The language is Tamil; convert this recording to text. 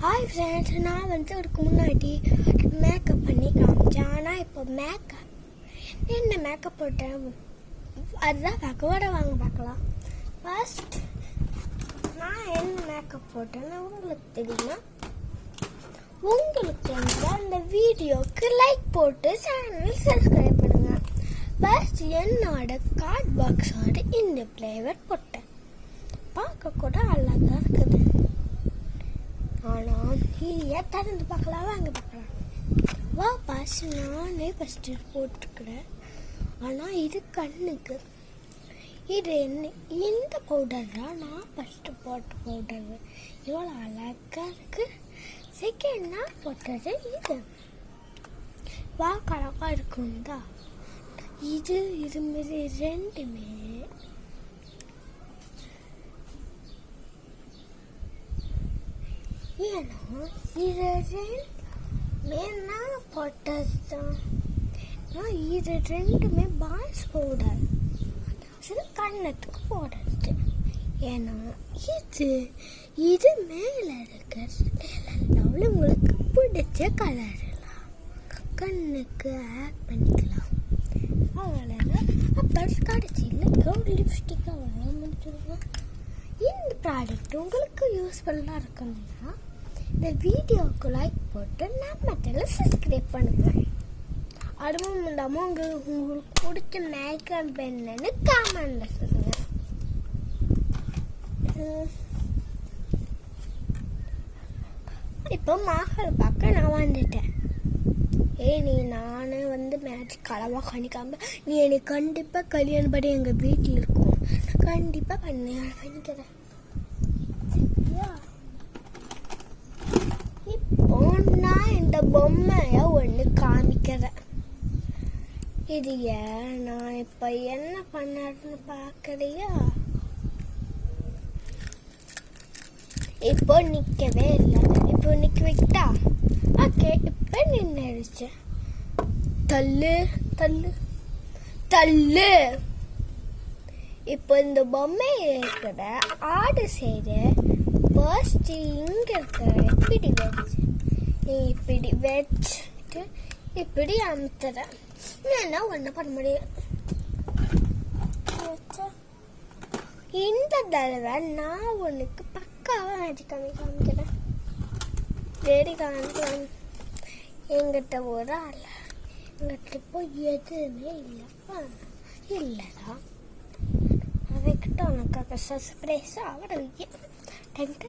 ஹாய் ஃப்ரெண்ட்ஸ், நான் அதுக்கு முன்னாடி மேக்கப் பண்ணி காமிச்சேன். ஆனால் இப்போ என்ன மேக்கப் போட்டேன் அதுதான் வாங்க பார்க்கலாம். ஃபர்ஸ்ட் நான் என்ன மேக்கப் போட்டேன்னு உங்களுக்கு தெரியுமா? உங்களுக்கு தெரிஞ்சால் அந்த வீடியோக்கு லைக் போட்டு சேனல் சப்ஸ்கிரைப் பண்ணுங்க. ஃபர்ஸ்ட் என்னோட கார்ட் பாக்ஸோட இந்த ஃப்ளேவர் போட்டேன். பார்க்க கூட அழகா இருக்குது. ஆனால் இதையே திறந்து பார்க்கலாம், வாங்க பார்க்கலாம். வா பாஸ், நானே ஃபஸ்ட்டு போட்டுக்கிறேன். ஆனால் இது கண்ணுக்கு. இது என்ன இந்த பவுடர் தான் நான் ஃபஸ்ட்டு போட்ட பவுடர். இவ்வளோ அழகாக இருக்கு. செகண்ட் நான் போட்டது இது. வா அழகாக இருக்குந்தா. இது மாரி ரெண்டுமே ஏன்னா இது நான் போட்டது தான். இது ரெண்டுமே பாய்ஸ் பவுடர், சரி கண்ணத்துக்கு போடுறது. ஏன்னா இது மேலே இருக்கிற உங்களுக்கு பிடிச்ச கலர்லாம் கண்ணுக்கு ஆட் பண்ணிக்கலாம். அவ்வளோதான். அப்புறம் கடைசியில் ஒரு லிப்ஸ்டிக் அவ்வளோ முடிச்சிருக்கோம். இந்த ப்ராடக்ட் உங்களுக்கு யூஸ்ஃபுல்லாக இருக்குன்னா இந்த வீடியோவுக்கு லைக் போட்டு நம்ம சேனலை சப்ஸ்கிரைப் பண்ணுங்கள். அதுவும் இல்லாமல் உங்களுக்கு பிடிச்ச மேக்கப் என்னன்னு கமெண்ட்ல சொல்லுங்க. இப்போ மகள் பார்க்க நான் வந்துட்டேன். நான் மேட்ச் களவாக கணிக்காம நீ என்னை கண்டிப்பாக கல்யாணம் படி எங்கள் வீட்டில் இருக்கும். கண்டிப்பாக பண்ணிக்கிறேன். இப்போ நான் இந்த பொம்மையை ஒன்று காமிக்கிறேன். இது நான் இப்போ என்ன பண்ணாருன்னு பார்க்குறியா? இப்போ நிற்கவே இல்லை. இப்போ நிற்க வைக்கிட்டா? ஓகே, இப்போ நின்றுடுச்சு. தள்ளு தள்ளு தள்ளு. இப்போ இந்த பொம்மை இருக்கிற ஆர்டர் செய்து ஃபர்ஸ்ட் இங்கே இருக்கிற இப்படி வச்சு இப்படி வச்சுட்டு இப்படி அமுத்துறேன். என்ன ஒன்றும் பண்ண முடியும். இந்த தடவை நான் உனக்கு பக்காவாக மேஜிக் காமிக்கிறேன். ரெடி காமிக்கலாம். எங்கிட்ட ஒரு ஆள் எங்கிட்ட இப்போ எதுவுமே இல்லை. இல்லைதான் அவகிட்ட உனக்காக சர்ப்ரைஸாக அவட